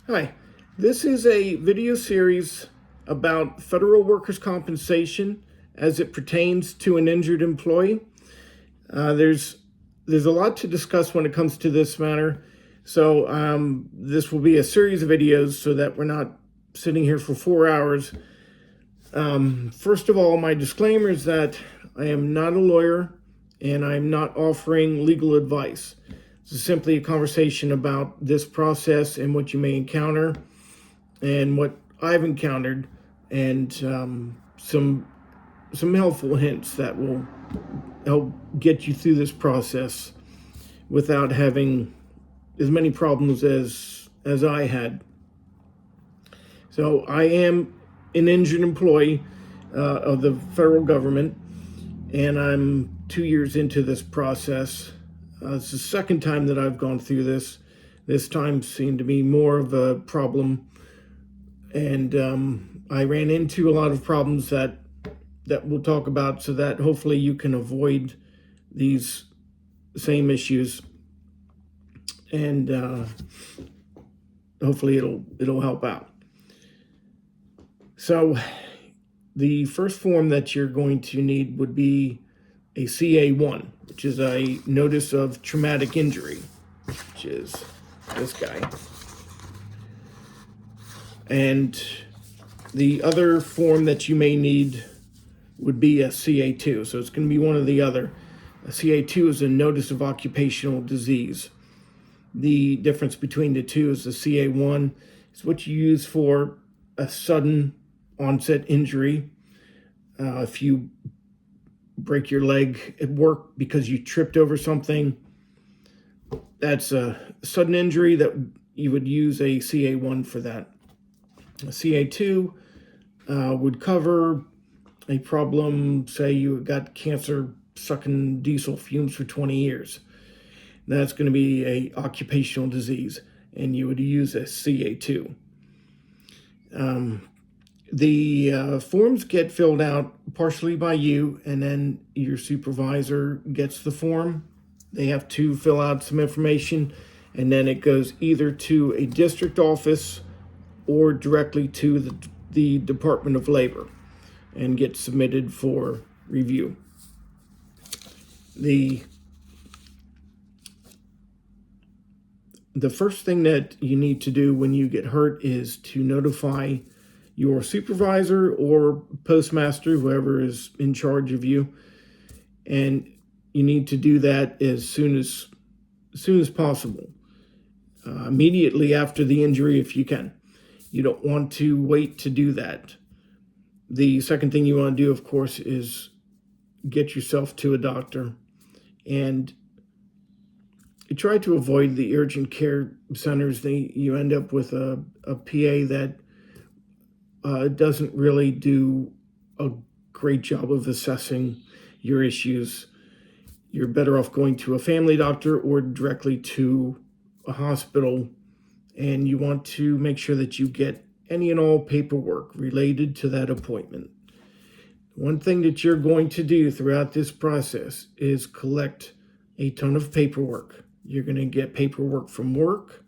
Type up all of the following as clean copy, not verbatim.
Hi, this is a video series about federal workers' compensation as it pertains to an injured employee. There's a lot to discuss when it comes to this matter, so this will be a series of videos so that we're not sitting here for 4 hours. First of all, my disclaimer is that I am not a lawyer and I'm not offering legal advice. This is simply a conversation about this process and what you may encounter and what I've encountered, and some helpful hints that will help get you through this process without having as many problems as I had. So I am an injured employee of the federal government, and I'm 2 years into this process. It's the second time that I've gone through this. This time seemed to be more of a problem, and I ran into a lot of problems that we'll talk about, so that hopefully you can avoid these same issues, and hopefully it'll help out. So the first form that you're going to need would be a CA1, which is a notice of traumatic injury, which is this guy. And the other form that you may need would be a CA2. So it's going to be one or the other. A CA2 is a notice of occupational disease. The difference between the two is the CA1 is what you use for a sudden onset injury. If you break your leg at work because you tripped over something, that's a sudden injury that you would use a CA1 for that. A CA2 would cover a problem, say you got cancer sucking diesel fumes for 20 years. That's going to be a occupational disease, and you would use a CA2. The forms get filled out partially by you, and then your supervisor gets the form. They have to fill out some information, and then it goes either to a district office or directly to the Department of Labor and gets submitted for review. The first thing that you need to do when you get hurt is to notify your supervisor or postmaster, whoever is in charge of you, and you need to do that as soon as possible, immediately after the injury if you can. You don't want to wait to do that. The second thing you want to do, of course, is get yourself to a doctor, and try to avoid the urgent care centers. You end up with a PA that doesn't really do a great job of assessing your issues. You're better off going to a family doctor or directly to a hospital, and you want to make sure that you get any and all paperwork related to that appointment. One thing that you're going to do throughout this process is collect a ton of paperwork. You're going to get paperwork from work.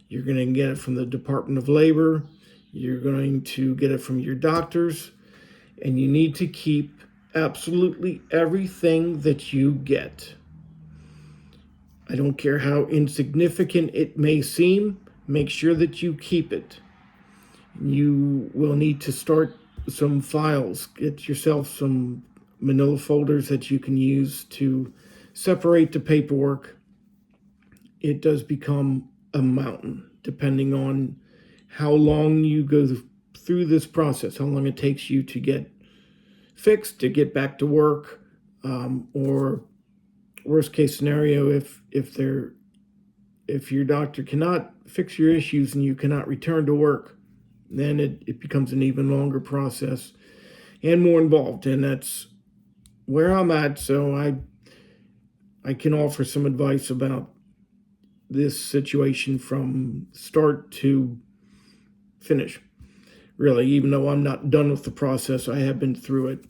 You're going to get it from the Department of Labor. You're going to get it from your doctors. And you need to keep absolutely everything that you get. I don't care how insignificant it may seem, make sure that you keep it. You will need to start some files. Get yourself some manila folders that you can use to separate the paperwork. It does become a mountain depending on how long you go through this process, how long it takes you to get fixed, to get back to work, or worst case scenario, if your doctor cannot fix your issues and you cannot return to work, then it becomes an even longer process and more involved. And that's where I'm at. So I can offer some advice about this situation from start to finish. Really, even though I'm not done with the process, I have been through it.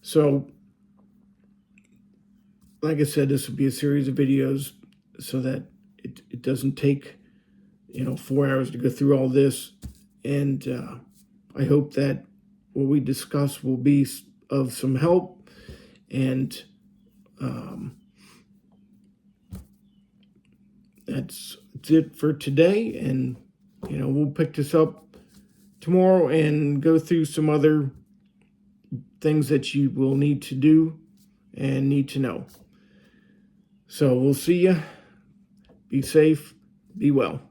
So, like I said, this will be a series of videos so that it doesn't take 4 hours to go through all this. And I hope that what we discuss will be of some help. And that's it for today. And, we'll pick this up tomorrow and go through some other things that you will need to do and need to know. So we'll see you. Be safe. Be well.